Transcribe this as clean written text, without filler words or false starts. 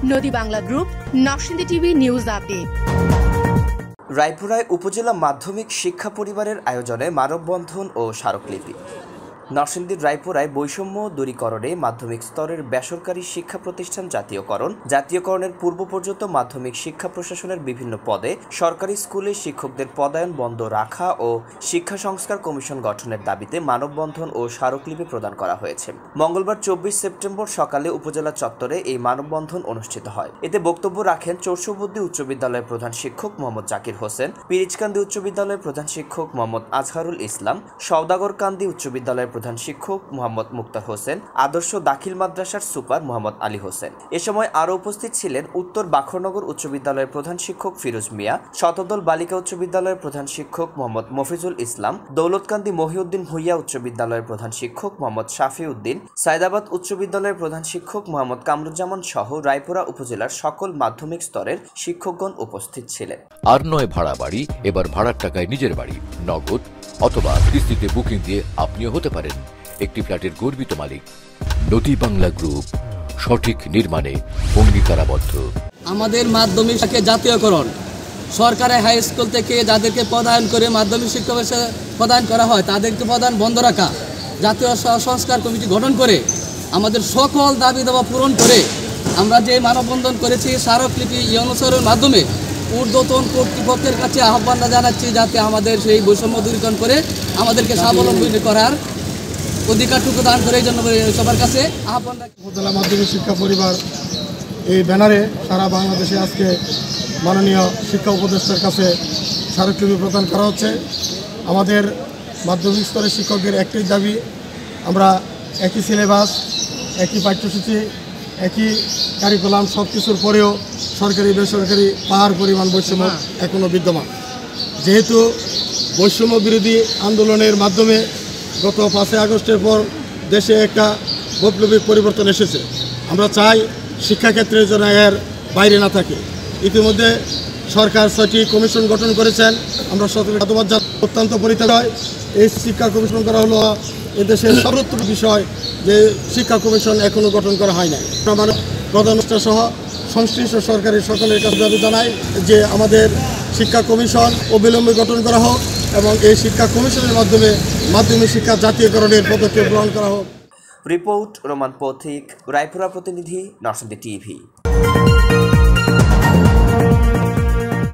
নদী Bangla group, Narsingdi TV news update. রায়পুরায় উপজেলা মাধ্যমিক শিক্ষা পরিবারের আয়োজনে মানববন্ধন ও স্মারকলিপি। নরসিংদীর রায়পুরায় বৈষম্য দূরীকরণে মাধ্যমিক স্তরের বেসরকারি শিক্ষা প্রতিষ্ঠান জাতীয়করণের পূর্ব পর্যন্ত মাধ্যমিক শিক্ষা প্রশাসনের বিভিন্ন পদে সরকারি স্কুলে শিক্ষকদের পদায়ন বন্ধ রাখা ও শিক্ষা সংস্কার কমিশন গঠনের দাবিতে মানববন্ধন ও স্মারকলিপি প্রদান করা হয়েছে। মঙ্গলবার 24 সেপ্টেম্বর সকালে উপজেলা চত্বরে এই মানববন্ধন অনুষ্ঠিত হয়। এতে বক্তব্য রাখেন চৌরসবুদ্দি উচ্চ বিদ্যালয়ের প্রধান শিক্ষক মোহাম্মদ জাকির হোসেন, পিরিচকান্দি উচ্চ বিদ্যালয়ের প্রধান শিক্ষক মোহাম্মদ আজহারুল ইসলাম, সওদাগরকান্দি উচ্চ বিদ্যালয়ের প্রধান শিক্ষক মোহাম্মদ মুক্তার হোসেন, আদর্শ দাখিল মাদ্রাসার সুপার মোহাম্মদ আলী হোসেন। এ সময় আরও উপস্থিত ছিলেন উত্তর বাখরনগর উচ্চ বিদ্যালয়ের প্রধান শিক্ষক ফিরোজ মিয়া, শতদল বালিকা উচ্চ বিদ্যালয়ের প্রধান শিক্ষক মোহাম্মদ মফিজুল ইসলাম, দৌলতকান্দি মহিউদ্দিন ভুইয়া উচ্চ বিদ্যালয়ের প্রধান শিক্ষক মোহাম্মদ শাফি উদ্দিন, সায়দাবাদ উচ্চ বিদ্যালয়ের প্রধান শিক্ষক মোহাম্মদ কামরুজ্জামান সহ রায়পুরা উপজেলার সকল মাধ্যমিক স্তরের শিক্ষকগণ উপস্থিত ছিলেন। আর নয় ভাড়া বাড়ি, এবার ভাড়ার টাকায় নিজের বাড়ি, নগদ অথবা কিস্তিতে বুকিং দিয়ে আপনিও হতে পারেন একটি ফ্ল্যাটের গর্বিত মালিক। নদী বাংলা গ্রুপ, সঠিক নির্মাণে অঙ্গীকারাবদ্ধ। আমাদের মাধ্যমিক জাতীয়করণ, সরকারি হাই স্কুল থেকে যাদেরকে পদায়ন করে মাধ্যমিক শিক্ষা প্রদান করা হয় তাদেরকে প্রদান বন্ধ রাখা, জাতীয় সংস্কার কমিটি গঠন করে আমাদের সকল দাবি দাবা পূরণ করে আমরা যে মানববন্ধন করেছি স্মারকলিপি অনুসরণের মাধ্যমে ঊর্ধ্বতন কর্তৃপক্ষের কাছে আহ্বান জানাচ্ছি যাতে আমাদের সেই বৈষম্য দূরীকরণ করে আমাদেরকে স্বাবলম্বী করার অধিকারটুকু দান করে, এই জন্য সবার কাছে আহ্বান রাখি। উপজেলা মাধ্যমিক শিক্ষা পরিবার এই ব্যানারে সারা বাংলাদেশে আজকে মাননীয় শিক্ষা উপদেষ্টার কাছে স্মারকলিপি প্রদান করা হচ্ছে। আমাদের মাধ্যমিক স্তরের শিক্ষকদের একটি দাবি, আমরা একই সিলেবাস, একই পাঠ্যসূচি, একই কারিকুলাম সব কিছুর পরেও সরকারি বেসরকারি পাহাড় পরিমাণ বৈষম্য এখনও বিদ্যমান। যেহেতু বৈষম্য বিরোধী আন্দোলনের মাধ্যমে গত 5 আগস্টের পর দেশে একটা বৈপ্লবিক পরিবর্তন এসেছে, আমরা চাই শিক্ষাক্ষেত্রে যেন এর বাইরে না থাকে। ইতিমধ্যে সরকার 6টি কমিশন গঠন করেছেন, আমরা সকলে ধন্যবাদ জানাই। অত্যন্ত পরিত্যাগ হয় এই শিক্ষা কমিশন করা হলো এদেশের সর্বোত্তম বিষয় যে শিক্ষা কমিশন এখনও গঠন করা হয় না। আমরা প্রধান সহ সংশ্লিষ্ট সরকারি সকলের কাছে দাবি জানাই যে আমাদের শিক্ষা কমিশন অবিলম্বে গঠন করা হোক এবং এই শিক্ষা কমিশনের মাধ্যমে মাধ্যমিক শিক্ষা জাতীয়করণের পদক্ষেপ গ্রহণ করা হোক। রিপোর্ট রোমান পথিক, রায়পুরা প্রতিনিধি, নরসিংদী টিভি।